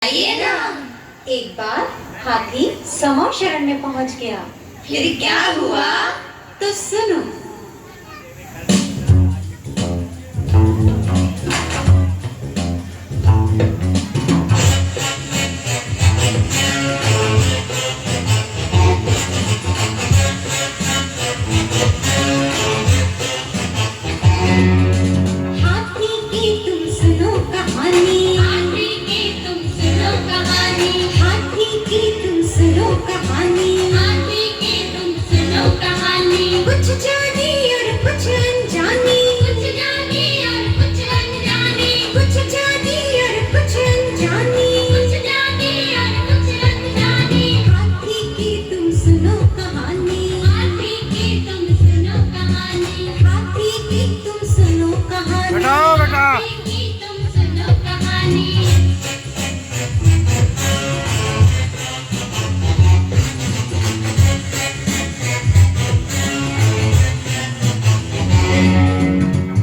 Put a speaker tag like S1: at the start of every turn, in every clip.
S1: आइए ना।
S2: एक बार हाथी समर शरण में पहुंच गया।
S1: फिर क्या हुआ?
S2: तो सुनो। हाथी की तुम सुनो कहानी,
S1: हाथी की तुम सुनो कहानी,
S2: हाथी की तुम सुनो कहानी।
S1: हाथी की तुम सुनो कहानी।
S2: कुछ जानी और कुछ अनजानी,
S1: कुछ जानी और कुछ अनजानी,
S2: कुछ जानी और कुछ अनजानी।
S1: कुछ जानी और कुछ अनजानी।
S2: हाथी की तुम सुनो कहानी,
S1: हाथी की तुम सुनो कहानी,
S2: हाथी की तुम सुनो कहानी।
S3: बेटा
S1: हाथी की तुम सुनो कहानी।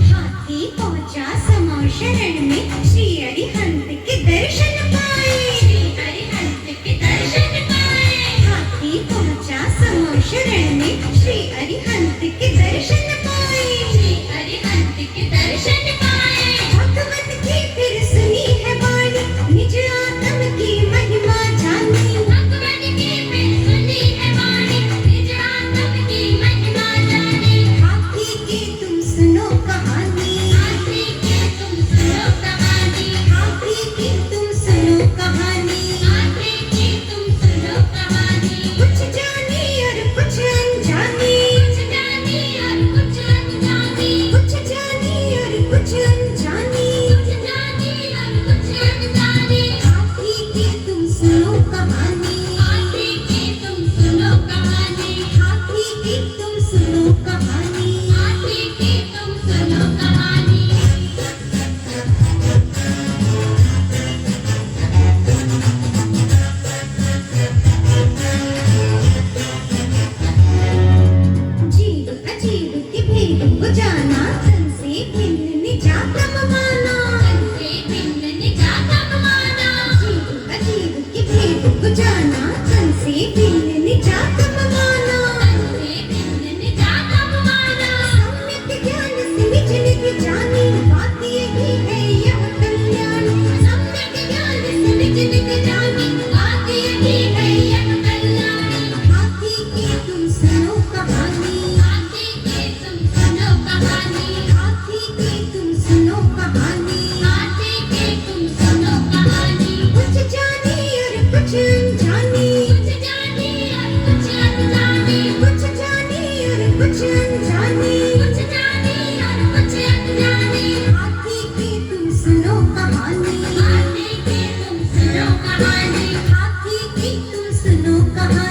S2: हाथी पहुंचा समर शरण में, श्री अरिहंत के दर्शन पाए।
S1: श्री अरिहंत के दर्शन पाए।
S2: हाथी पहुंचा समर शरण में, श्री अरिहंत के दर्शन पाए।
S1: श्री अरिहंत के दर्शन पाए।
S2: भगवत की फिर सुनी है वाणी, निज आत्म की महिमा जानी।
S1: भगवत की फिर सुनी है वाणी, निज आत्म की महिमा जानी।
S2: हाथी की तुम सुनो कहानी,
S1: हाथी की तुम सुनो कहानी,
S2: हाथी की तुम सुनो कहानी।
S1: हाथी की तुम सुनो कहानी।
S2: कुछ जानी और कुछ अनजानी,
S1: कुछ जानी और कुछ अनजानी,
S2: कुछ जानी और कुछ अनजानी।
S1: कुछ जानी और कुछ अनजानी।
S2: हाथी की तुम सुनो कहानी,
S1: हाथी की तुम सुनो कहानी,
S2: हाथी की तुम सुनो कहानी।
S1: हाथी की तुम सुनो कहानी।
S2: जीव अजीव के भेद को जाना, तन से भिन्न निजातम माना।
S1: तन से भिन्न निजातम माना।
S2: जीव अजीव के भेद को जाना, तन से भिन्न निजातम माना।
S1: तन से भिन्न निजातम माना।
S2: सम्यक ज्ञान से निज निज जानी, बात यही है यह कल्याणी।
S1: सम्यक ज्ञान से निज निज जानी, बात यही है यह कल्याणी।
S2: हाथी की तुम सुनो कहानी,
S1: हाथी की तुम सुनो कहानी,
S2: हाथी की तुम सुनो कहानी।
S1: हाथी की तुम सुनो कहानी।
S2: कुछ जानी और कुछ अनजानी,
S1: कुछ जानी और कुछ अनजानी,
S2: कुछ जानी और कुछ अनजानी।
S1: कुछ जानी और कुछ अनजानी।
S2: हाथी की तुम सुनो कहानी,
S1: हाथी की तुम सुनो कहानी,
S2: हाथी की तुम सुनो कहानी।